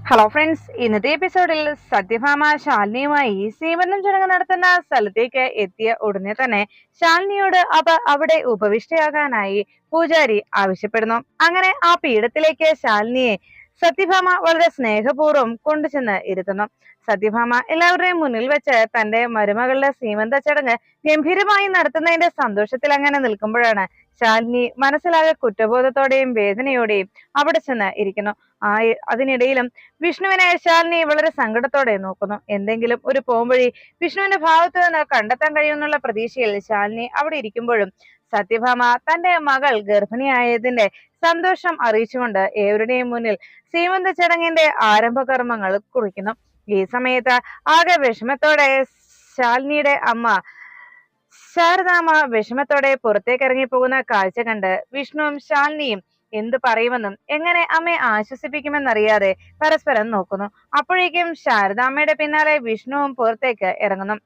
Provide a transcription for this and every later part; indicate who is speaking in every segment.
Speaker 1: Hello friends, ഇന്നത്തെ എപ്പിസോഡിൽ സത്യഭാമ ശാലിനിയുമായി സീമന്തം ചടങ്ങ് നടത്തുന്ന സ്ഥലത്തേക്ക് എത്തിയ ഉടനെ തന്നെ ശാലിനിയോട് അവിടെ ഉപവിഷ്ടയാകാനായി പൂജാരി ആവശ്യപ്പെടുന്നു. അങ്ങനെ ആ പീഠത്തിലേക്ക് ശാലിനിയെ സത്യഭാമ വളരെ സ്നേഹപൂർവ്വം കൊണ്ടുചെന്ന് ഇരുത്തുന്നു. സത്യഭാമ എല്ലാവരുടെയും മുന്നിൽ വെച്ച് തന്റെ മരുമകളുടെ സീമന്ത ചടങ്ങ് ഗംഭീരമായി നടത്തുന്നതിന്റെ സന്തോഷത്തിൽ അങ്ങനെ നിൽക്കുമ്പോഴാണ് ശാലിനി മനസ്സിലാകെ കുറ്റബോധത്തോടെയും വേദനയോടെയും അവിടെ ചെന്ന് ഇരിക്കുന്നു. അതിനിടയിലും വിഷ്ണുവിനെ ശാലിനി വളരെ സങ്കടത്തോടെ നോക്കുന്നു. എന്തെങ്കിലും ഒരു പോംവഴി വിഷ്ണുവിന്റെ ഭാഗത്തു നിന്ന് കണ്ടെത്താൻ കഴിയുമെന്നുള്ള പ്രതീക്ഷയിൽ ശാലിനി അവിടെ ഇരിക്കുമ്പോഴും സത്യഭാമ തന്റെ മകൾ ഗർഭിണിയായതിന്റെ സന്തോഷം അറിയിച്ചുകൊണ്ട് ഏവരുടെയും മുന്നിൽ സീമന്ത ചടങ്ങിന്റെ ആരംഭ കർമ്മങ്ങൾ കുറിക്കുന്നു. ഈ സമയത്ത് ആകെ വിഷമത്തോടെ ശാലിനിയുടെ അമ്മ ശാരദാമ്മ വിഷമത്തോടെ പുറത്തേക്ക് ഇറങ്ങി പോകുന്ന കാഴ്ച കണ്ട് വിഷ്ണുവും ശാലിനിയും എന്ത് പറയുമെന്നും എങ്ങനെ അമ്മയെ ആശ്വസിപ്പിക്കുമെന്നറിയാതെ പരസ്പരം നോക്കുന്നു. അപ്പോഴേക്കും ശാരദാമ്മയുടെ പിന്നാലെ വിഷ്ണുവും പുറത്തേക്ക് ഇറങ്ങുന്നു.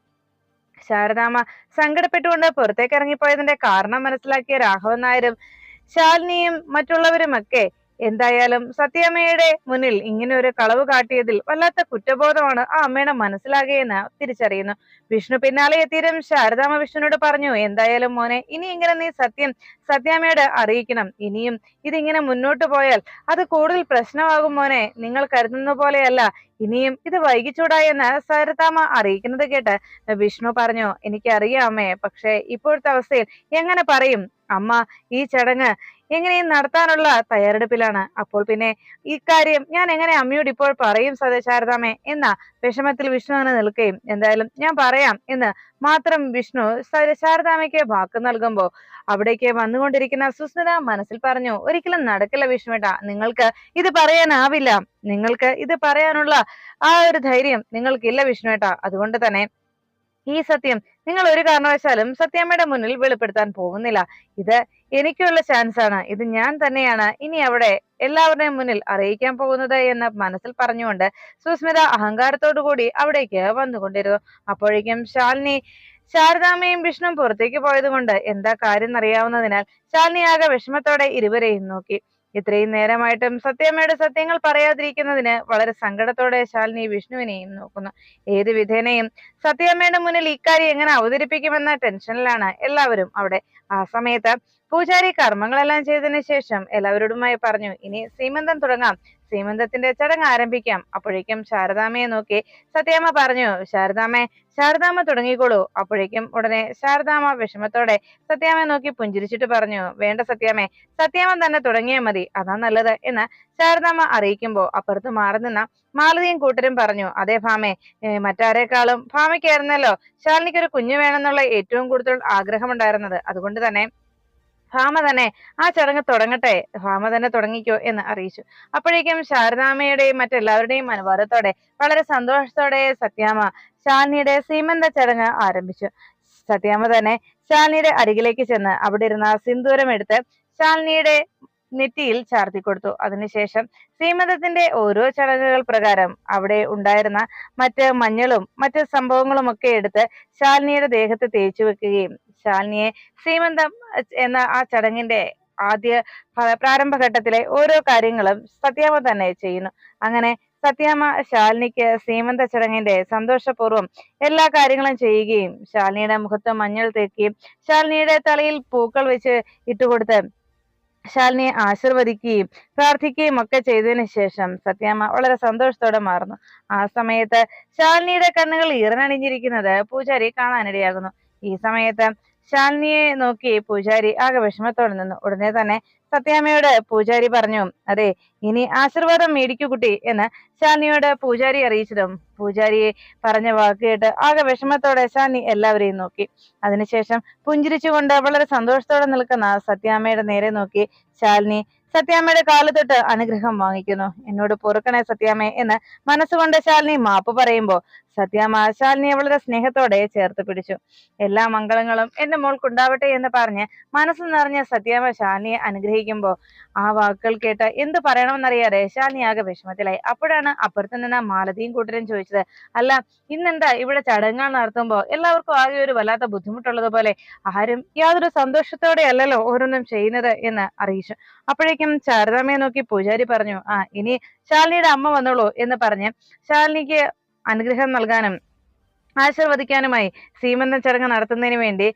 Speaker 1: ശാരദാമ്മ സങ്കടപ്പെട്ടുകൊണ്ട് പുറത്തേക്ക് ഇറങ്ങിപ്പോയതിന്റെ കാരണം മനസ്സിലാക്കിയ രാഘവൻ നായരും ശാലിനിയും മറ്റുള്ളവരുമൊക്കെ എന്തായാലും സത്യാമ്മയുടെ മുന്നിൽ ഇങ്ങനെ ഒരു കളവ് കാട്ടിയതിൽ വല്ലാത്ത കുറ്റബോധമാണ് ആ അമ്മയുടെ മനസ്സിലാകുകയെന്ന് തിരിച്ചറിയുന്നു. വിഷ്ണു പിന്നാലെ എത്തിയതും ശാരദാമ്മ വിഷ്ണുനോട് പറഞ്ഞു, എന്തായാലും മോനെ, ഇനി ഇങ്ങനെ നീ സത്യാമ്മയോട് അറിയിക്കണം. ഇനിയും ഇതിങ്ങനെ മുന്നോട്ട് പോയാൽ അത് കൂടുതൽ പ്രശ്നമാകും മോനെ. നിങ്ങൾ കരുതുന്ന പോലെയല്ല, ഇനിയും ഇത് വൈകിച്ചൂടാ എന്ന് ശാരദാമ്മ അറിയിക്കുന്നത് കേട്ട് വിഷ്ണു പറഞ്ഞു, എനിക്കറിയാം അമ്മേ, പക്ഷെ ഇപ്പോഴത്തെ അവസ്ഥയിൽ എങ്ങനെ പറയും? അമ്മ ഈ ചടങ്ങ് എങ്ങനെയും നടത്താനുള്ള തയ്യാറെടുപ്പിലാണ്. അപ്പോൾ പിന്നെ ഇക്കാര്യം ഞാൻ എങ്ങനെ അമ്മയോട് ഇപ്പോൾ പറയും ശാരദാമ്മേ എന്ന വിഷമത്തിൽ വിഷ്ണു അങ്ങനെ നിൽക്കുകയും, എന്തായാലും ഞാൻ പറയാം എന്ന് മാത്രം വിഷ്ണു ശാരദാമ്മയ്ക്ക് വാക്ക് നൽകുമ്പോ അവിടേക്ക് വന്നുകൊണ്ടിരിക്കുന്ന സുസ്മിത മനസ്സിൽ പറഞ്ഞു, ഒരിക്കലും നടക്കില്ല വിഷ്ണുവേട്ടാ, നിങ്ങൾക്ക് ഇത് പറയാനാവില്ല. നിങ്ങൾക്ക് ഇത് പറയാനുള്ള ആ ഒരു ധൈര്യം നിങ്ങൾക്കില്ല വിഷ്ണുവേട്ടാ. അതുകൊണ്ട് തന്നെ ഈ സത്യം നിങ്ങൾ ഒരു കാരണവശാലും സത്യാമ്മയുടെ മുന്നിൽ വെളിപ്പെടുത്താൻ പോകുന്നില്ല. ഇത് എനിക്കുള്ള ചാൻസ് ആണ്. ഇത് ഞാൻ തന്നെയാണ് ഇനി അവിടെ എല്ലാവരുടെയും മുന്നിൽ അറിയിക്കാൻ പോകുന്നത് എന്ന് മനസ്സിൽ പറഞ്ഞുകൊണ്ട് സുസ്മിത അഹങ്കാരത്തോടു കൂടി അവിടേക്ക് വന്നുകൊണ്ടിരുന്നു. അപ്പോഴേക്കും ശാരദാമ്മയും വിഷ്ണുവും പുറത്തേക്ക് പോയത് കൊണ്ട് എന്താ കാര്യം എന്നറിയാവുന്നതിനാൽ ശാലിനി ആകെ വിഷമത്തോടെ ഇരുവരെയും നോക്കി. ഇത്രയും നേരമായിട്ടും സത്യാമ്മയുടെ സത്യങ്ങൾ പറയാതിരിക്കുന്നതിന് വളരെ സങ്കടത്തോടെ ശാലിനി വിഷ്ണുവിനെയും നോക്കുന്നു. ഏത് വിധേനയും സത്യാമ്മയുടെ മുന്നിൽ ഇക്കാര്യം എങ്ങനെ അവതരിപ്പിക്കുമെന്ന ടെൻഷനിലാണ് എല്ലാവരും അവിടെ. ആ സമയത്ത് പൂജാരി കർമ്മങ്ങളെല്ലാം ചെയ്തതിനു ശേഷം എല്ലാവരോടുമായി പറഞ്ഞു, ഇനി സീമന്തം തുടങ്ങാം, സീമന്തത്തിന്റെ ചടങ്ങ് ആരംഭിക്കാം. അപ്പോഴേക്കും ശാരദാമ്മയെ നോക്കി സത്യാമ്മ പറഞ്ഞു, ശാരദാമ്മ തുടങ്ങിക്കോളൂ. അപ്പോഴേക്കും ഉടനെ ശാരദാമ്മ വിഷമത്തോടെ സത്യാമ്മയെ നോക്കി പുഞ്ചിരിച്ചിട്ട് പറഞ്ഞു, വേണ്ട സത്യാമ്മ തന്നെ തുടങ്ങിയാൽ മതി, അതാ നല്ലത് എന്ന് ശാരദാമ്മ അറിയിക്കുമ്പോ അപ്പുറത്ത് മാറി നിന്ന മാലതിയും കൂട്ടരും പറഞ്ഞു, അതെ ഭാമേ, മറ്റാരേക്കാളും ഭാമയ്ക്കായിരുന്നല്ലോ ശാലിനിക്ക് ഒരു കുഞ്ഞു വേണമെന്നുള്ള ഏറ്റവും കൂടുതൽ ആഗ്രഹമുണ്ടായിരുന്നത്. അതുകൊണ്ട് തന്നെ ഭാമ തന്നെ ആ ചടങ്ങ് തുടങ്ങട്ടെ, ഭാമ തന്നെ തുടങ്ങിക്കോ എന്ന് അറിയിച്ചു. അപ്പോഴേക്കും ശാരദാമ്മയുടെയും മറ്റെല്ലാവരുടെയും അനുവാദത്തോടെ വളരെ സന്തോഷത്തോടെ സത്യാമ്മ ശാലിനിയുടെ സീമന്ത ചടങ്ങ് ആരംഭിച്ചു. സത്യാമ്മ തന്നെ ശാലിനിയുടെ അരികിലേക്ക് ചെന്ന് അവിടെ ഇരുന്ന സിന്ദൂരം എടുത്ത് ശാലിനിയുടെ നെറ്റിയിൽ ചാർത്തി കൊടുത്തു. അതിനുശേഷം സീമന്തത്തിന്റെ ഓരോ ചടങ്ങുകൾ പ്രകാരം അവിടെ ഉണ്ടായിരുന്ന മറ്റ് മഞ്ഞളും മറ്റ് സംഭവങ്ങളും ഒക്കെ എടുത്ത് ശാലിനിയുടെ ദേഹത്ത് തേച്ചു വെക്കുകയും ശാലിനിയെ സീമന്തം എന്ന ആ ചടങ്ങിന്റെ ആദ്യ പ്രാരംഭഘട്ടത്തിലെ ഓരോ കാര്യങ്ങളും സത്യാമ്മ തന്നെ ചെയ്യുന്നു. അങ്ങനെ സത്യാമ്മ ശാലിനിക്ക് സീമന്ത ചടങ്ങിന്റെ സന്തോഷപൂർവ്വം എല്ലാ കാര്യങ്ങളും ചെയ്യുകയും ശാലിനിയുടെ മുഖത്ത് മഞ്ഞൾ തേക്കുകയും ശാലിനിയുടെ തലയിൽ പൂക്കൾ വെച്ച് ഇട്ടുകൊടുത്ത് ശാലിനിയെ ആശീർവദിക്കുകയും പ്രാർത്ഥിക്കുകയും ഒക്കെ ചെയ്തതിനു ശേഷം സത്യാമ്മ വളരെ സന്തോഷത്തോടെ മാറുന്നു. ആ സമയത്ത് ശാലിനിയുടെ കണ്ണുകൾ ഈറനണിഞ്ഞിരിക്കുന്നത് പൂജാരി കാണാനിടയാകുന്നു. ഈ സമയത്ത് ശാലിനിയെ നോക്കി പൂജാരി ആകെ വിഷമത്തോടെ നിന്നു. ഉടനെ തന്നെ സത്യാമ്മയോട് പൂജാരി പറഞ്ഞു, അതെ, ഇനി ആശീർവാദം മേടിക്കൂ കുട്ടി എന്ന് ശാലിനിയോട് പൂജാരി അറിയിച്ചതും പൂജാരിയെ പറഞ്ഞ വാക്ക് കേട്ട് ആകെ വിഷമത്തോടെ ശാലിനി എല്ലാവരെയും നോക്കി. അതിനുശേഷം പുഞ്ചിരിച്ചുകൊണ്ട് വളരെ സന്തോഷത്തോടെ നിൽക്കുന്ന സത്യാമ്മയുടെ നേരെ നോക്കി ശാലിനി സത്യാമ്മയുടെ കാല് തൊട്ട് അനുഗ്രഹം വാങ്ങിക്കുന്നു. എന്നോട് പൊറുക്കണേ സത്യാമ്മേ എന്ന് മനസ്സുകൊണ്ട് ശാലിനി മാപ്പ് പറയുമ്പോ സത്യാമ്മ ശാലിനിയെ വളരെ സ്നേഹത്തോടെ ചേർത്ത് പിടിച്ചു. എല്ലാ മംഗളങ്ങളും എന്റെ മോൾക്കുണ്ടാവട്ടെ എന്ന് പറഞ്ഞ് മനസ്സ് നിറഞ്ഞ സത്യാമ്മ ശാലിനിയെ അനുഗ്രഹിക്കുമ്പോ ആ വാക്കുകൾ കേട്ട് എന്ത് പറയണമെന്നറിയാതെ ശാലിനി ആകെ വിഷമത്തിലായി. അപ്പോഴാണ് അപ്പുറത്ത് നിന്ന് മാലതിയും കൂട്ടരും ചോദിച്ചത്, അല്ല, ഇന്നെന്താ ഇവിടെ ചടങ്ങുകൾ നടത്തുമ്പോ എല്ലാവർക്കും ആകെ ഒരു വല്ലാത്ത ബുദ്ധിമുട്ടുള്ളത് പോലെ, ആരും യാതൊരു സന്തോഷത്തോടെ അല്ലല്ലോ ഓരോന്നും ചെയ്യുന്നത് എന്ന് അറിയിച്ചു. അപ്പോഴേക്കും ശാരദാമ്മയെ നോക്കി പൂജാരി പറഞ്ഞു, ഇനി ശാലിനിയുടെ അമ്മ വന്നോളൂ എന്ന് പറഞ്ഞ് ശാലിനിക്ക് അനുഗ്രഹം നൽകാനും ആശീർവദിക്കാനുമായി സീമന്ത ചടങ്ങ് നടത്തുന്നതിന് വേണ്ടി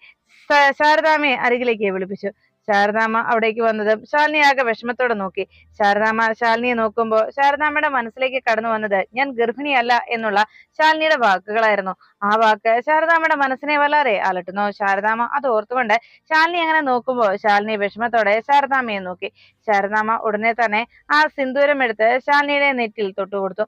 Speaker 1: ശാരദാമ്മയെ അരികിലേക്ക് വിളിപ്പിച്ചു. ശാരദാമ്മ അവിടേക്ക് വന്നതും ശാലിനി ആകെ വിഷമത്തോടെ നോക്കി. ശാരദാമ്മ ശാലിനിയെ നോക്കുമ്പോൾ ശാരദാമ്മയുടെ മനസ്സിലേക്ക് കടന്നു വന്നത് ഞാൻ ഗർഭിണിയല്ല എന്നുള്ള ശാലിനിയുടെ വാക്കുകളായിരുന്നു. ആ വാക്ക് ശാരദാമ്മയുടെ മനസ്സിനെ വല്ലാതെ അലട്ടുന്നു. ശാരദാമ്മ അത് ഓർത്തുകൊണ്ട് ശാലിനി അങ്ങനെ നോക്കുമ്പോൾ ശാലിനി വിഷമത്തോടെ ശാരദാമ്മയെ നോക്കി. ശാരദാമ്മ ഉടനെ തന്നെ ആ സിന്ദൂരം എടുത്ത് ശാലിനിയുടെ നെറ്റിൽ തൊട്ടുകൊടുത്തു.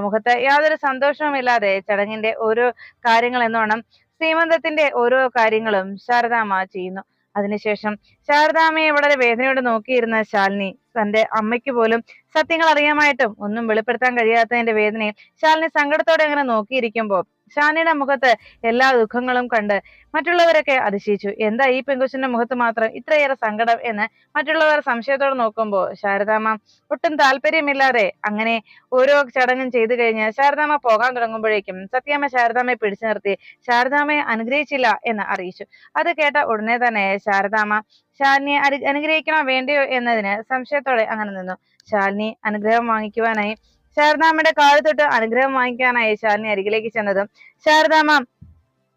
Speaker 1: മുഖത്ത് യാതൊരു സന്തോഷവുമില്ലാതെ ചടങ്ങിന്റെ ഓരോ കാര്യങ്ങൾ എന്നോണം സീമന്തത്തിന്റെ ഓരോ കാര്യങ്ങളും ശാരദാമ്മ ചെയ്യുന്നു. അതിനുശേഷം ശാരദാമ്മയെ വളരെ വേദനയോടെ നോക്കിയിരുന്ന ശാലിനി തന്റെ അമ്മയ്ക്ക് പോലും സത്യങ്ങൾ അറിയാമായിട്ടും ഒന്നും വെളിപ്പെടുത്താൻ കഴിയാത്തതിന്റെ വേദനയിൽ ശാലിനി സങ്കടത്തോടെ അങ്ങനെ നോക്കിയിരിക്കുമ്പോൾ ശാലിനിയുടെ മുഖത്ത് എല്ലാ ദുഃഖങ്ങളും കണ്ട് മറ്റുള്ളവരൊക്കെ അതിശയിച്ചു. എന്താ ഈ പെങ്കൊച്ചിന്റെ മുഖത്ത് മാത്രം ഇത്രയേറെ സങ്കടം എന്ന് മറ്റുള്ളവർ സംശയത്തോടെ നോക്കുമ്പോൾ ശാരദാമ്മ ഒട്ടും താല്പര്യമില്ലാതെ അങ്ങനെ ഓരോ ചടങ്ങും ചെയ്തു കഴിഞ്ഞ് ശാരദാമ്മ പോകാൻ തുടങ്ങുമ്പോഴേക്കും സത്യാമ്മ ശാരദാമ്മയെ പിടിച്ചു നിർത്തി ശാരദാമ്മയെ അനുഗ്രഹിച്ചില്ല എന്ന് അറിയിച്ചു. അത് കേട്ട ഉടനെ തന്നെ ശാരദാമ്മ ശാലിനിയെ അനുഗ്രഹിക്കണോ വേണ്ടയോ എന്നതിന് സംശയത്തോടെ അങ്ങനെ നിന്നു. ശാലിനി അനുഗ്രഹം വാങ്ങിക്കുവാനായി ശാരദാമ്മയുടെ കാല് തൊട്ട് അനുഗ്രഹം വാങ്ങിക്കാനായി ശാലിനി അരികിലേക്ക് ചെന്നതും ശാരദാമ്മ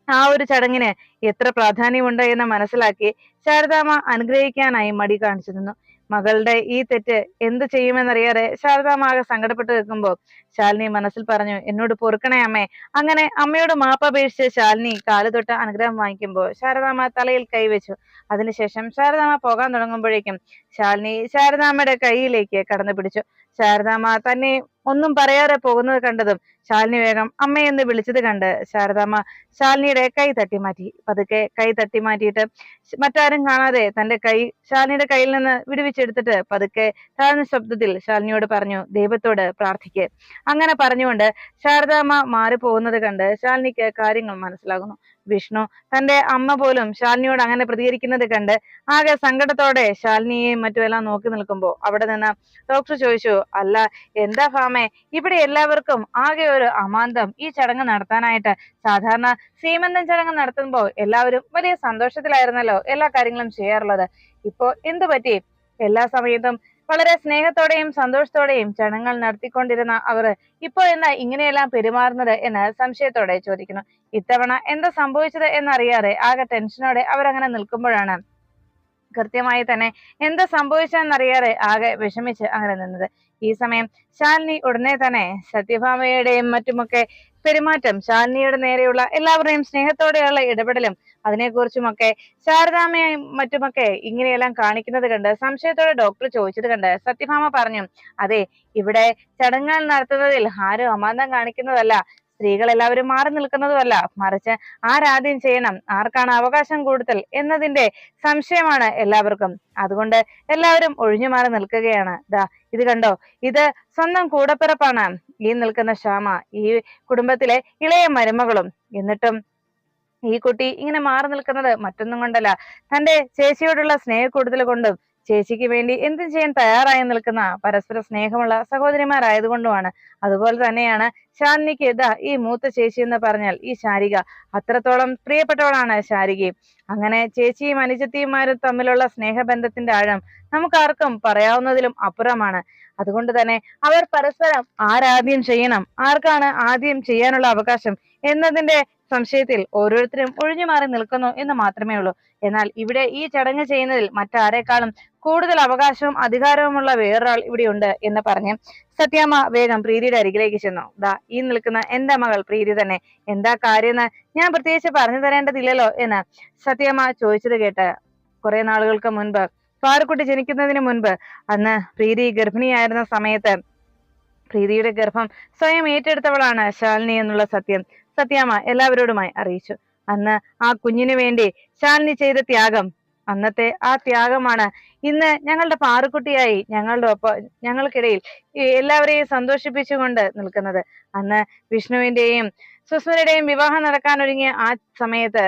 Speaker 1: ആ ഒരു ചടങ്ങിന് എത്ര പ്രാധാന്യമുണ്ട് എന്ന് മനസ്സിലാക്കി ശാരദാമ്മ അനുഗ്രഹിക്കാനായി മടി കാണിച്ചു നിന്നു. മകളുടെ ഈ തെറ്റ് എന്ത് ചെയ്യുമെന്നറിയാതെ ശാരദാമ്മ ആകെ സങ്കടപ്പെട്ടു നിൽക്കുമ്പോൾ ശാലിനി മനസ്സിൽ പറഞ്ഞു, എന്നോട് പൊറുക്കണേ അമ്മേ. അങ്ങനെ അമ്മയോട് മാപ്പപേക്ഷിച്ച് ശാലിനി കാല് തൊട്ട് അനുഗ്രഹം വാങ്ങിക്കുമ്പോൾ ശാരദാമ്മ തലയിൽ കൈവച്ചു. അതിനുശേഷം ശാരദാമ്മ പോകാൻ തുടങ്ങുമ്പോഴേക്കും ശാലിനി ശാരദാമ്മയുടെ കൈയിലേക്ക് കടന്നു പിടിച്ചു. ശാരദാമ്മ തന്നെ ഒന്നും പറയാതെ പോകുന്നത് കണ്ടതും ശാലിനി വേഗം അമ്മയെന്ന് വിളിച്ചത് കണ്ട് ശാരദാമ്മ ശാലിനിയുടെ കൈ തട്ടി മാറ്റി. പതുക്കെ കൈ തട്ടി മാറ്റിയിട്ട് മറ്റാരും കാണാതെ തന്റെ കൈ ശാലിനിയുടെ കയ്യിൽ നിന്ന് വിടുവിച്ചെടുത്തിട്ട് പതുക്കെ താഴ്ന്ന ശബ്ദത്തിൽ ശാലിനിയോട് പറഞ്ഞു, ദൈവത്തോട് പ്രാർത്ഥിക്ക്. അങ്ങനെ പറഞ്ഞുകൊണ്ട് ശാരദാമ്മ മാറിപ്പോകുന്നത് കണ്ട് ശാലിനിക്ക് കാര്യങ്ങൾ മനസ്സിലാകുന്നു. വിഷ്ണു തന്റെ അമ്മ പോലും ശാലിനിയോട് അങ്ങനെ പ്രതികരിക്കുന്നത് കണ്ട് ആകെ സങ്കടത്തോടെ ശാലിനിയെയും മറ്റുമെല്ലാം നോക്കി നിൽക്കുമ്പോൾ അവിടെ നിന്ന് ഡോക്ടർ ചോദിച്ചു, അല്ല, എന്താ ഭാമേ, ഇവിടെ എല്ലാവർക്കും ആകെ ഒരു അമാന്തം ഈ ചടങ്ങ് നടത്താനായിട്ട്. സാധാരണ സീമന്തം ചടങ്ങ് നടത്തുമ്പോൾ എല്ലാവരും വലിയ സന്തോഷത്തിലായിരുന്നല്ലോ എല്ലാ കാര്യങ്ങളും ചെയ്യാറുള്ളത്. ഇപ്പോ എന്തു പറ്റി? എല്ലാ സമയത്തും വളരെ സ്നേഹത്തോടെയും സന്തോഷത്തോടെയും ചടങ്ങുകൾ നടത്തിക്കൊണ്ടിരുന്ന അവർ ഇപ്പോ എന്താ ഇങ്ങനെയെല്ലാം പെരുമാറുന്നത് എന്ന് സംശയത്തോടെ ചോദിക്കുന്നു. ഇത്തവണ എന്താ സംഭവിച്ചത് എന്നറിയാതെ ആകെ ടെൻഷനോടെ അവരങ്ങനെ നിൽക്കുമ്പോഴാണ് കൃത്യമായി തന്നെ എന്താ സംഭവിച്ചതെന്നറിയാതെ ആകെ വിഷമിച്ച് അങ്ങനെ നിന്നത്. ഈ സമയം ശാലിനി ഉടനെ തന്നെ സത്യഭാമയുടെയും മറ്റുമൊക്കെ പെരുമാറ്റം, ശാലിനിയുടെ നേരെയുള്ള എല്ലാവരുടെയും സ്നേഹത്തോടെയുള്ള ഇടപെടലും അതിനെക്കുറിച്ചുമൊക്കെ ശാരദാമ്മയും മറ്റുമൊക്കെ ഇങ്ങനെയെല്ലാം കാണിക്കുന്നത് കണ്ട് സംശയത്തോടെ ഡോക്ടർ ചോദിച്ചത് കണ്ട് സത്യഭാമ പറഞ്ഞു, അതെ, ഇവിടെ ചടങ്ങുകൾ നടത്തുന്നതിൽ ആരും അമാന്തം കാണിക്കുന്നതല്ല, സ്ത്രീകൾ എല്ലാവരും മാറി നിൽക്കുന്നതുമല്ല, മറിച്ച് ആരാദ്യം ചെയ്യണം, ആർക്കാണ് അവകാശം കൂടുതൽ എന്നതിന്റെ സംശയമാണ് എല്ലാവർക്കും. അതുകൊണ്ട് എല്ലാവരും ഒഴിഞ്ഞു മാറി നിൽക്കുകയാണ്. ദാ ഇത് കണ്ടോ, ഇത് സ്വന്തം കൂടപ്പിറപ്പാണ് ഈ നിൽക്കുന്ന ശ്യാമ, ഈ കുടുംബത്തിലെ ഇളയ മരുമകളും. എന്നിട്ടും ഈ കുട്ടി ഇങ്ങനെ മാറി നിൽക്കുന്നത് മറ്റൊന്നും കൊണ്ടല്ല, തന്റെ ചേച്ചിയോടുള്ള സ്നേഹക്കൂടുതൽ കൊണ്ടും ചേച്ചിക്ക് വേണ്ടി എന്തും ചെയ്യാൻ തയ്യാറായി നിൽക്കുന്ന പരസ്പര സ്നേഹമുള്ള സഹോദരിമാരായതുകൊണ്ടുമാണ്. അതുപോലെ തന്നെയാണ് ശാലിനിക്ക് ഇതാ ഈ മൂത്ത ചേച്ചി എന്ന് പറഞ്ഞാൽ ഈ ശാരിക, അത്രത്തോളം പ്രിയപ്പെട്ടവളാണ് ശാരികയും. അങ്ങനെ ചേച്ചിയും അനുജത്തിയുമാരും തമ്മിലുള്ള സ്നേഹബന്ധത്തിന്റെ ആഴം നമുക്കാർക്കും പറയാവുന്നതിലും അപ്പുറമാണ്. അതുകൊണ്ട് തന്നെ അവർ പരസ്പരം ആരാദ്യം ചെയ്യണം, ആർക്കാണ് ആദ്യം ചെയ്യാനുള്ള അവകാശം എന്നതിന്റെ സംശയത്തിൽ ഓരോരുത്തരും ഒഴിഞ്ഞു മാറി നിൽക്കുന്നു എന്ന് മാത്രമേ ഉള്ളൂ. എന്നാൽ ഇവിടെ ഈ ചടങ്ങ് ചെയ്യുന്നതിൽ മറ്റാരെക്കാളും കൂടുതൽ അവകാശവും അധികാരവുമുള്ള വേറൊരാൾ ഇവിടെയുണ്ട് എന്ന് പറഞ്ഞ് സത്യാമ്മ വേഗം പ്രീതിയുടെ അരികിലേക്ക് ചെന്നു. ദാ ഈ നിൽക്കുന്ന എന്റെ മകൾ പ്രീതി തന്നെ. എന്താ കാര്യമെന്ന് ഞാൻ പ്രത്യേകിച്ച് പറഞ്ഞു തരേണ്ടതില്ലല്ലോ എന്ന് സത്യാമ്മ ചോദിച്ചത് കേട്ട് കുറെ നാളുകൾക്ക് മുൻപ്, പാറുക്കുട്ടി ജനിക്കുന്നതിന് മുൻപ്, അന്ന് പ്രീതി ഗർഭിണിയായിരുന്ന സമയത്ത് പ്രീതിയുടെ ഗർഭം സ്വയം ഏറ്റെടുത്തവളാണ് ശാലിനി എന്നുള്ള സത്യം സത്യാമ്മ എല്ലാവരോടുമായി അറിയിച്ചു. അന്ന് ആ കുഞ്ഞിനു വേണ്ടി ശാലിനി ചെയ്ത ത്യാഗം, അന്നത്തെ ആ ത്യാഗമാണ് ഇന്ന് ഞങ്ങളുടെ പാറുക്കുട്ടിയായി ഞങ്ങളുടെ ഒപ്പം ഞങ്ങൾക്കിടയിൽ എല്ലാവരെയും സന്തോഷിപ്പിച്ചുകൊണ്ട് നിൽക്കുന്നത്. അന്ന് വിഷ്ണുവിന്റെയും സുസ്മിതയുടെയും വിവാഹം നടക്കാനൊരുങ്ങിയ ആ സമയത്ത്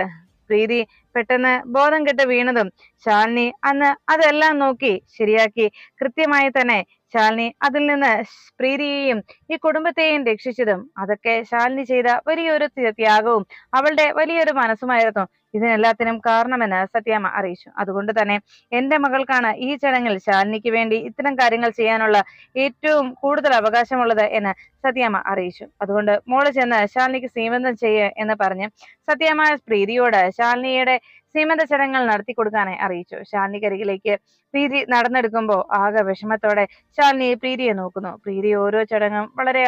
Speaker 1: പ്രീതി പെട്ടെന്ന് ബോധം കെട്ട് വീണതും ശാലിനി അന്ന് അതെല്ലാം നോക്കി ശരിയാക്കി കൃത്യമായി തന്നെ ശാലിനി അതിൽ നിന്ന് പ്രീതിയെയും ഈ കുടുംബത്തെയും രക്ഷിച്ചതും അതൊക്കെ ശാലിനി ചെയ്ത വലിയൊരു ത്യാഗവും അവളുടെ വലിയൊരു മനസ്സുമായിരുന്നു ഇതിനെല്ലാത്തിനും കാരണമെന്ന് സത്യാമ്മ അറിയിച്ചു. അതുകൊണ്ട് തന്നെ എന്റെ മകൾക്കാണ് ഈ ചടങ്ങിൽ ശാലിനിക്ക് വേണ്ടി ഇത്തരം കാര്യങ്ങൾ ചെയ്യാനുള്ള ഏറ്റവും കൂടുതൽ അവകാശമുള്ളത് എന്ന് സത്യാമ്മ അറിയിച്ചു. അതുകൊണ്ട് മോള് ചെന്ന് ശാലിനിക്ക് സീമന്തം ചെയ്യ് എന്ന് പറഞ്ഞ് സത്യാമ്മ പ്രീതിയോട് ശാലിനിയുടെ സീമന്ത ചടങ്ങുകൾ നടത്തി കൊടുക്കാനായി അറിയിച്ചു. ശാലിനിക്കരികിലേക്ക് പ്രീതി നടന്നെടുക്കുമ്പോൾ ആകെ വിഷമത്തോടെ ശാലിനി പ്രീതിയെ നോക്കുന്നു. പ്രീതി ഓരോ ചടങ്ങും വളരെ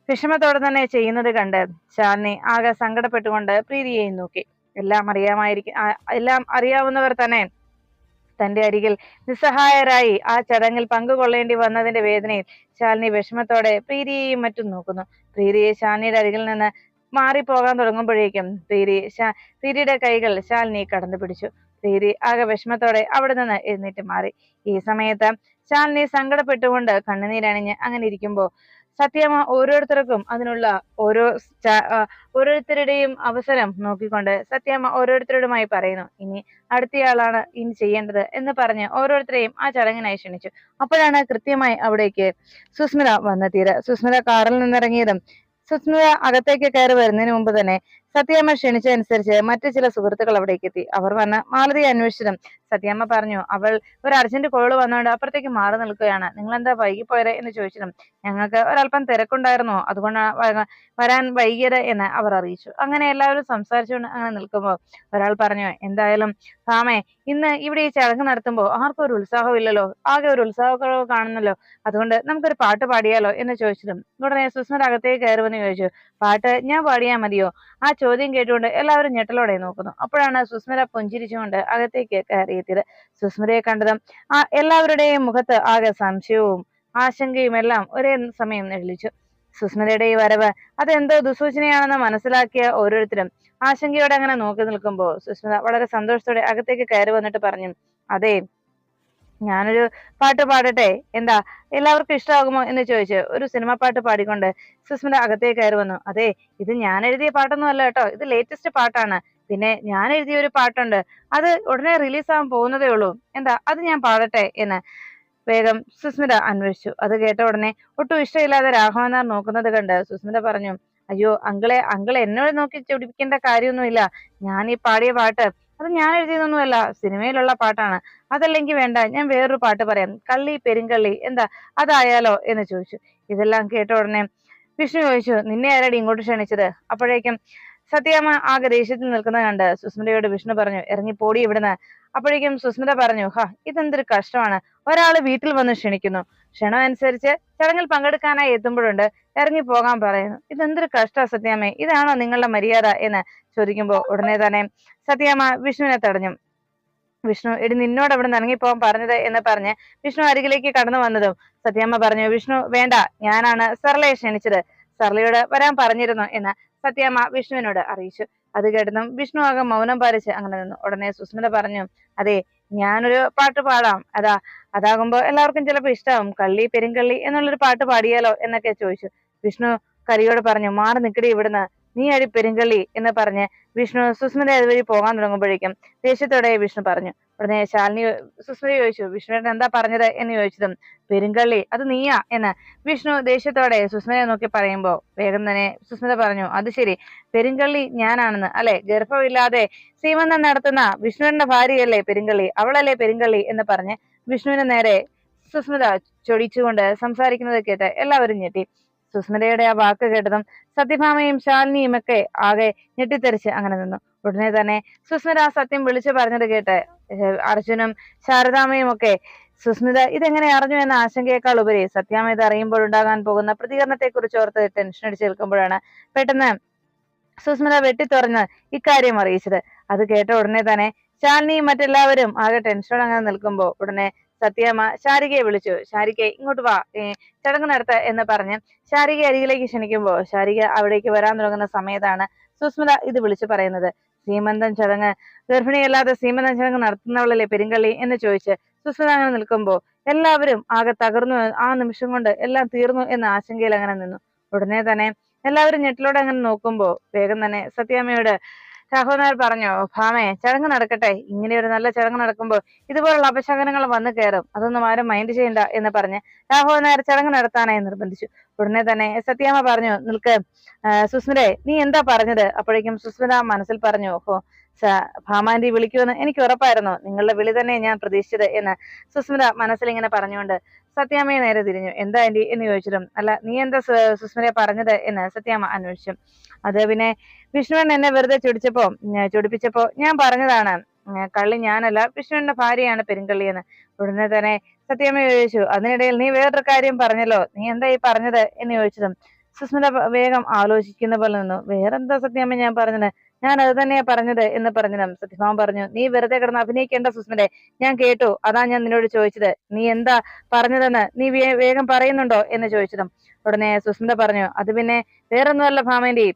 Speaker 1: വിഷമത്തോടെ തന്നെ ചെയ്യുന്നത് കണ്ട് ശാലിനി ആകെ സങ്കടപ്പെട്ടുകൊണ്ട് പ്രീതിയെയും നോക്കി. എല്ലാം അറിയാവുന്നവർ തന്നെ തന്റെ അരികിൽ നിസ്സഹായരായി ആ ചടങ്ങിൽ പങ്കുകൊള്ളേണ്ടി വന്നതിന്റെ വേദനയിൽ ശാലിനി വിഷമത്തോടെ പ്രീതിയെയും മറ്റും നോക്കുന്നു. പ്രീതിയെ ശാലിനിയുടെ അരികിൽ നിന്ന് മാറിപ്പോകാൻ തുടങ്ങുമ്പോഴേക്കും പ്രീതിയുടെ കൈകൾ ശാലിനി കടന്നു പിടിച്ചു. പ്രീതി ആകെ വിഷമത്തോടെ അവിടെ നിന്ന് എഴുന്നേറ്റ് മാറി. ഈ സമയത്ത് ശാലിനി സങ്കടപ്പെട്ടുകൊണ്ട് കണ്ണുനീരണിഞ്ഞ് അങ്ങനെ ഇരിക്കുമ്പോ സത്യമ്മ ഓരോരുത്തർക്കും അതിനുള്ള ഓരോരുത്തരുടെയും അവസരം നോക്കിക്കൊണ്ട് സത്യമ്മ ഓരോരുത്തരോടുമായി പറയുന്നു, ഇനി അടുത്തയാളാണ് ഇനി ചെയ്യേണ്ടത് എന്ന് പറഞ്ഞ് ഓരോരുത്തരെയും ആ ചടങ്ങിനായി ക്ഷണിച്ചു. അപ്പോഴാണ് കൃത്യമായി അവിടേക്ക് സുസ്മിത വന്നെത്തിയത്. സുസ്മിത കാറിൽ നിന്നിറങ്ങിയതും സുസ്മിത അകത്തേക്ക് കയറി വരുന്നതിന് മുമ്പ് തന്നെ സത്യാമ്മ ക്ഷണിച്ചതനുസരിച്ച് മറ്റു ചില സുഹൃത്തുക്കൾ അവിടേക്ക് എത്തി. അവർ വന്ന് മാലതിയെ അന്വേഷിച്ചതും സത്യാമ്മ പറഞ്ഞു, അവൾ ഒരു അർജന്റ് കോള് വന്നുകൊണ്ട് അപ്പുറത്തേക്ക് മാറി നിൽക്കുകയാണ്, നിങ്ങൾ എന്താ വൈകിപ്പോയത് എന്ന് ചോദിച്ചതും ഞങ്ങൾക്ക് ഒരല്പം തിരക്കുണ്ടായിരുന്നോ അതുകൊണ്ടാണ് വരാൻ വൈകിയത് എന്ന് അവർ അറിയിച്ചു. അങ്ങനെ എല്ലാവരും സംസാരിച്ചുകൊണ്ട് അങ്ങനെ നിൽക്കുമ്പോൾ ഒരാൾ പറഞ്ഞു, എന്തായാലും ഭാമേ, ഇന്ന് ഇവിടെ ഈ ചടങ്ങ് നടത്തുമ്പോൾ ആർക്കും ഒരു ഉത്സാഹമില്ലല്ലോ, ആകെ ഒരു ഉത്സാഹക്കുറവ് കാണുന്നല്ലോ, അതുകൊണ്ട് നമുക്കൊരു പാട്ട് പാടിയാലോ എന്ന് ചോദിച്ചതും ഉടനെ സുസ്മിത അകത്തേക്ക് കയറുമെന്ന് ചോദിച്ചു. പാട്ട് ഞാൻ പാടിയാൽ മതിയോ? ആ ചോദ്യം കേട്ടുകൊണ്ട് എല്ലാവരും ഞെട്ടലോടെ നോക്കുന്നു. അപ്പോഴാണ് സുസ്മിത പുഞ്ചിരിച്ചുകൊണ്ട് അകത്തേക്ക് കയറിയെത്തിയത്. സുസ്മിതയെ കണ്ടതും എല്ലാവരുടെയും മുഖത്ത് ആകെ സംശയവും ആശങ്കയും എല്ലാം ഒരേ സമയം നെളിച്ചു. സുസ്മിതയുടെ ഈ വരവ് അതെന്തോ ദുസൂചനയാണെന്ന് മനസ്സിലാക്കിയ ഓരോരുത്തരും ആശങ്കയോടെ അങ്ങനെ നോക്കി നിൽക്കുമ്പോൾ സുസ്മിത വളരെ സന്തോഷത്തോടെ അകത്തേക്ക് കയറി വന്നിട്ട് പറഞ്ഞു, അതെ, ഞാനൊരു പാട്ട് പാടട്ടെ, എന്താ എല്ലാവർക്കും ഇഷ്ടമാകുമോ എന്ന് ചോദിച്ച് ഒരു സിനിമ പാട്ട് പാടിക്കൊണ്ട് സുസ്മിത അകത്തേക്ക് കയറി വന്നു. അതെ, ഇത് ഞാൻ എഴുതിയ പാട്ടൊന്നും അല്ല കേട്ടോ, ഇത് ലേറ്റസ്റ്റ് പാട്ടാണ്. പിന്നെ ഞാൻ എഴുതിയ ഒരു പാട്ടുണ്ട്, അത് ഉടനെ റിലീസ് ആവാൻ പോകുന്നതേ ഉള്ളൂ, എന്താ അത് ഞാൻ പാടട്ടെ എന്ന് വേഗം സുസ്മിത അന്വേഷിച്ചു. അത് കേട്ട ഉടനെ ഒട്ടും ഇഷ്ടമില്ലാതെ രാഘവൻ നായർ നോക്കുന്നത് കണ്ട് സുസ്മിത പറഞ്ഞു, അയ്യോ അങ്കിളെ എന്നോട് നോക്കി ചൊടിപ്പിക്കേണ്ട കാര്യമൊന്നുമില്ല, ഞാൻ ഈ പാടിയ പാട്ട് അത് ഞാൻ എഴുതിയതൊന്നുമല്ല, സിനിമയിലുള്ള പാട്ടാണ്. അതല്ലെങ്കിൽ വേണ്ട, ഞാൻ വേറൊരു പാട്ട് പറയാം, കള്ളി പെരുങ്കള്ളി, എന്താ അതായാലോ എന്ന് ചോദിച്ചു. ഇതെല്ലാം കേട്ട ഉടനെ വിഷ്ണു ചോദിച്ചു, നിന്നെ ആരാടി ഇങ്ങോട്ട് ക്ഷണിച്ചത്? അപ്പോഴേക്കും സത്യാമ്മ ആകെ ദേഷ്യത്തിൽ നിൽക്കുന്നത് കണ്ട് സുസ്മിതയോട് വിഷ്ണു പറഞ്ഞു, ഇറങ്ങി പോടി ഇവിടുന്ന്. അപ്പോഴേക്കും സുസ്മിത പറഞ്ഞു, ഇതെന്തൊരു കഷ്ടമാണ്, ഒരാള് വീട്ടിൽ വന്ന് ക്ഷണിക്കുന്നു, ക്ഷണം അനുസരിച്ച് ചടങ്ങിൽ പങ്കെടുക്കാനായി എത്തുമ്പോഴുണ്ട് ഇറങ്ങി പോകാൻ പറയുന്നു, ഇതെന്തൊരു കഷ്ട സത്യാമ്മേ, ഇതാണോ നിങ്ങളുടെ മര്യാദ എന്ന് ചോദിക്കുമ്പോ ഉടനെ തന്നെ സത്യാമ്മ വിഷ്ണുവിനെ തടഞ്ഞു. വിഷ്ണു, എടി നിന്നോട് അവിടെ ഇറങ്ങിപ്പോകാൻ പറഞ്ഞത് എന്ന് പറഞ്ഞ് വിഷ്ണു അരികിലേക്ക് കടന്നു വന്നതും സത്യാമ്മ പറഞ്ഞു, വിഷ്ണു വേണ്ട, ഞാനാണ് സർലയെ ക്ഷണിച്ചത്, സർലയോട് വരാൻ പറഞ്ഞിരുന്നു എന്ന് സത്യാമ്മ വിഷ്ണുവിനോട് അറിയിച്ചു. അത് കേട്ടതും വിഷ്ണു ആകെ മൗനം പാലിച്ച് അങ്ങനെ നിന്നു. ഉടനെ സുസ്മിത പറഞ്ഞു, അതെ, ഞാനൊരു പാട്ട് പാടാം, അതാകുമ്പോ എല്ലാവർക്കും ചിലപ്പോ ഇഷ്ടാവും, കള്ളി പെരുങ്കള്ളി എന്നുള്ളൊരു പാട്ട് പാടിയാലോ എന്നൊക്കെ ചോദിച്ചു. വിഷ്ണു കരിയോട് പറഞ്ഞു, മാറി നിക്കടി ഇവിടുന്ന്, നീ അടി പെരുങ്കള്ളി എന്ന് പറഞ്ഞ് വിഷ്ണു സുസ്മിത അതുവഴി പോകാൻ തുടങ്ങുമ്പോഴേക്കും ദേഷ്യത്തോടെ വിഷ്ണു പറഞ്ഞു. ഉടനെ ശാലിനി സുസ്മിത ചോദിച്ചു, വിഷ്ണുവിന് എന്താ പറഞ്ഞത് എന്ന് ചോദിച്ചതും പെരുങ്കള്ളി അത് നീയാ എന്ന് വിഷ്ണു ദേഷ്യത്തോടെ സുസ്മിതയെ നോക്കി പറയുമ്പോ വേഗം തന്നെ സുസ്മിത പറഞ്ഞു, അത് ശരി, പെരുങ്കള്ളി ഞാനാണെന്ന് അല്ലെ, ഗർഭമില്ലാതെ സീമന്തം നടത്തുന്ന വിഷ്ണുവിന്റെ ഭാര്യയല്ലേ പെരുങ്കള്ളി, അവളല്ലേ പെരുങ്കള്ളി എന്ന് പറഞ്ഞ് വിഷ്ണുവിന് നേരെ സുസ്മിത ചൊടിച്ചുകൊണ്ട് സംസാരിക്കുന്നത് കേട്ട് എല്ലാവരും ഞെട്ടി. സുസ്മിതയുടെ ആ വാക്ക് കേട്ടതും സത്യഭാമയും ശാലിനിയും ഒക്കെ ആകെ ഞെട്ടിത്തെറിച്ച് അങ്ങനെ നിന്നു. ഉടനെ തന്നെ സുസ്മിത ആ സത്യം വിളിച്ചു പറഞ്ഞത് കേട്ട് അർജുനും ശാരദാമയും ഒക്കെ സുസ്മിത ഇതെങ്ങനെ അറിഞ്ഞു എന്ന ആശങ്കയേക്കാൾ ഉപരി സത്യാമ്മ ഇത് അറിയുമ്പോൾ ഉണ്ടാകാൻ പോകുന്ന പ്രതികരണത്തെ കുറിച്ച് ഓർത്ത് ടെൻഷൻ അടിച്ച് നിൽക്കുമ്പോഴാണ് പെട്ടെന്ന് സുസ്മിത വെട്ടിത്തുറന്ന് ഇക്കാര്യം അറിയിച്ചത്. അത് കേട്ട ഉടനെ തന്നെ ശാലിനിയും മറ്റെല്ലാവരും ആകെ ടെൻഷനോടെ അങ്ങനെ നിൽക്കുമ്പോ ഉടനെ സത്യാമ്മ ശാരികയെ വിളിച്ചു. ശാരികയെ ഇങ്ങോട്ട് വാ, ചടങ്ങ് നടത്ത എന്ന് പറഞ്ഞ് ശാരികയെ അരികിലേക്ക് ക്ഷണിക്കുമ്പോ ശാരിക അവിടേക്ക് വരാൻ തുടങ്ങുന്ന സമയത്താണ് സുസ്മിത ഇത് വിളിച്ചു പറയുന്നത്. സീമന്തം ചടങ്ങ്, ഗർഭിണിയല്ലാതെ സീമന്തം ചടങ്ങ് നടത്തുന്നവളല്ലേ പെരുങ്കള്ളി എന്ന് ചോദിച്ച് സുസ്മിത അങ്ങനെ നിൽക്കുമ്പോ എല്ലാവരും ആകെ തകർന്നു. ആ നിമിഷം കൊണ്ട് എല്ലാം തീർന്നു എന്ന ആശങ്കയിൽ അങ്ങനെ നിന്നു. ഉടനെ തന്നെ എല്ലാവരും ഞെട്ടിലോടെ അങ്ങനെ നോക്കുമ്പോ വേഗം തന്നെ സത്യാമ്മയോട് രാഘവൻ നായർ പറഞ്ഞു, ഭാമേ ചടങ്ങ് നടക്കട്ടെ, ഇങ്ങനെ ഒരു നല്ല ചടങ്ങ് നടക്കുമ്പോൾ ഇതുപോലുള്ള അപശകനങ്ങൾ വന്നു കയറും, അതൊന്നും ആരും മൈൻഡ് ചെയ്യണ്ട എന്ന് പറഞ്ഞ് രാഘവൻ നായർ ചടങ്ങ് നടത്താനായി നിർബന്ധിച്ചു. ഉടനെ തന്നെ സത്യാമ്മ പറഞ്ഞു, നിൽക്ക് സുസ്മിതേ, നീ എന്താ പറഞ്ഞത്? അപ്പോഴേക്കും സുസ്മിത മനസ്സിൽ പറഞ്ഞു, ഓഹോ ഭാമാന്റി വിളിക്കുമെന്ന് എനിക്ക് ഉറപ്പായിരുന്നു, നിങ്ങളുടെ വിളി തന്നെ ഞാൻ പ്രതീക്ഷിച്ചത് എന്ന് സുസ്മിത മനസ്സിൽ ഇങ്ങനെ പറഞ്ഞുകൊണ്ട് സത്യാമ്മയെ നേരെ തിരിഞ്ഞു. എന്താ ആന്റി എന്ന് ചോദിച്ചിട്ടും, അല്ല നീ എന്താ സുസ്മിതയെ പറഞ്ഞത് എന്ന് സത്യാമ്മ അന്വേഷിച്ചു. അത് പിന്നെ വിഷ്ണുവൻ എന്നെ വെറുതെ ചൊടിപ്പിച്ചപ്പോ ഞാൻ പറഞ്ഞതാണ്, കള്ളി ഞാനല്ല, വിഷ്ണുവിന്റെ ഭാര്യയാണ് പെരുങ്കള്ളിയെന്ന്. ഉടനെ തന്നെ സത്യാമ്മ ചോദിച്ചു, അതിനിടയിൽ നീ വേറൊരു കാര്യം പറഞ്ഞല്ലോ, നീ എന്താ ഈ പറഞ്ഞത് എന്ന് ചോദിച്ചതും സുസ്മിത വേഗം ആലോചിക്കുന്ന പോലെ നിന്നു. വേറെന്താ സത്യാമ്മ ഞാൻ പറഞ്ഞത്? ഞാൻ അത് തന്നെയാ പറഞ്ഞത് എന്ന് പറഞ്ഞതും സത്യഭാമ പറഞ്ഞു, നീ വെറുതെ കിടന്ന് അഭിനയിക്കേണ്ട സുസ്മിതെ, ഞാൻ കേട്ടു, അതാ ഞാൻ നിന്നോട് ചോദിച്ചത്, നീ എന്താ പറഞ്ഞതെന്ന് നീ വേഗം പറയുന്നുണ്ടോ എന്ന് ചോദിച്ചതും ഉടനെ സുസ്മിത പറഞ്ഞു, അത് പിന്നെ വേറൊന്നുമല്ല ഭാമേന്റി,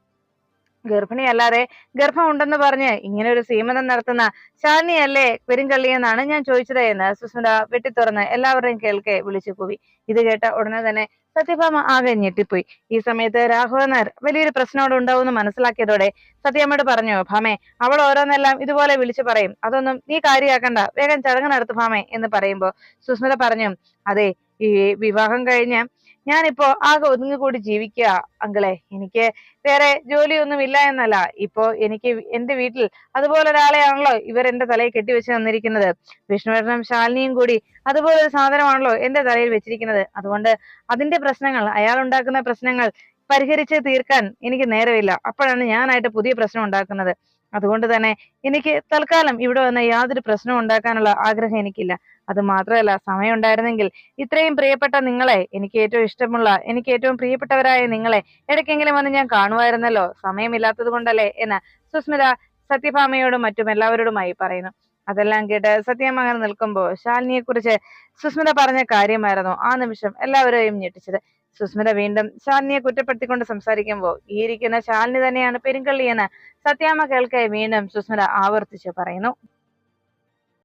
Speaker 1: ഗർഭിണിയല്ലാതെ ഗർഭമുണ്ടെന്ന് പറഞ്ഞ് ഇങ്ങനെ ഒരു സീമന്തം നടത്തുന്ന ശാലിനിയല്ലേ പെരുങ്കള്ളിയെന്നാണ് ഞാൻ ചോദിച്ചത് എന്ന് സുസ്മിത വെട്ടിത്തുറന്ന് എല്ലാവരുടെയും കേൾക്കെ വിളിച്ചു കൂവി. ഇത് കേട്ട ഉടനെ തന്നെ സത്യഭാമ ആകെ ഞെട്ടിപ്പോയി. ഈ സമയത്ത് രാഘവൻ നായർ വലിയൊരു പ്രശ്നം അവിടെ ഉണ്ടാവുമെന്ന് മനസ്സിലാക്കിയതോടെ സത്യമ്മയോട് പറഞ്ഞു, ഭാമേ അവൾ ഓരോന്നെല്ലാം ഇതുപോലെ വിളിച്ചു പറയും, അതൊന്നും നീ കാര്യമാക്കണ്ട, വേഗം ചടങ്ങ് നടത്തു ഭാമേ എന്ന് പറയുമ്പോ സുസ്മിത പറഞ്ഞു, അതെ ഈ വിവാഹം കഴിഞ്ഞ് ഞാനിപ്പോ ആകെ ഒതുങ്ങിക്കൂടി ജീവിക്കുക അങ്കിളെ, എനിക്ക് വേറെ ജോലിയൊന്നും ഇല്ല എന്നല്ല, ഇപ്പോ എനിക്ക് എന്റെ വീട്ടിൽ അതുപോലെ ഒരാളെയാണല്ലോ ഇവർ എന്റെ തലയിൽ കെട്ടിവെച്ച് തന്നിരിക്കുന്നത്. വിഷ്ണുവേട്ടനും ശാലിനിയും കൂടി അതുപോലെ ഒരു സാധനമാണല്ലോ എന്റെ തലയിൽ വെച്ചിരിക്കുന്നത്. അതുകൊണ്ട് അതിന്റെ പ്രശ്നങ്ങൾ, അയാൾ ഉണ്ടാക്കുന്ന പ്രശ്നങ്ങൾ പരിഹരിച്ച് തീർക്കാൻ എനിക്ക് നേരമില്ല. അപ്പോഴാണ് ഞാനായിട്ട് പുതിയ പ്രശ്നം ഉണ്ടാക്കുന്നത്. അതുകൊണ്ട് തന്നെ എനിക്ക് തൽക്കാലം ഇവിടെ വന്ന് യാതൊരു പ്രശ്നവും ഉണ്ടാക്കാനുള്ള ആഗ്രഹം എനിക്കില്ല. അത് മാത്രമല്ല, സമയം ഉണ്ടായിരുന്നെങ്കിൽ ഇത്രയും പ്രിയപ്പെട്ട നിങ്ങളെ, എനിക്ക് ഏറ്റവും ഇഷ്ടമുള്ള, എനിക്ക് ഏറ്റവും പ്രിയപ്പെട്ടവരായ നിങ്ങളെ ഇടയ്ക്കെങ്കിലും വന്ന് ഞാൻ കാണുമായിരുന്നല്ലോ, സമയമില്ലാത്തത് കൊണ്ടല്ലേ എന്ന് സുസ്മിത സത്യഭാമയോടും മറ്റും എല്ലാവരോടുമായി പറയുന്നു. അതെല്ലാം കേട്ട് സത്യഭാമ അങ്ങനെ നിൽക്കുമ്പോ ശാലിനിയെ കുറിച്ച് സുസ്മിത പറഞ്ഞ കാര്യമായിരുന്നു ആ നിമിഷം എല്ലാവരെയും ഞെട്ടിച്ചത്. സുസ്മിത വീണ്ടും ശാലിനിയെ കുറ്റപ്പെടുത്തിക്കൊണ്ട് സംസാരിക്കുമ്പോ ഈ ഇരിക്കുന്ന ശാലിനി തന്നെയാണ് പെരുങ്കള്ളി എന്ന് സത്യാമ്മ കേൾക്കെ വീണ്ടും സുസ്മിത ആവർത്തിച്ച് പറയുന്നു.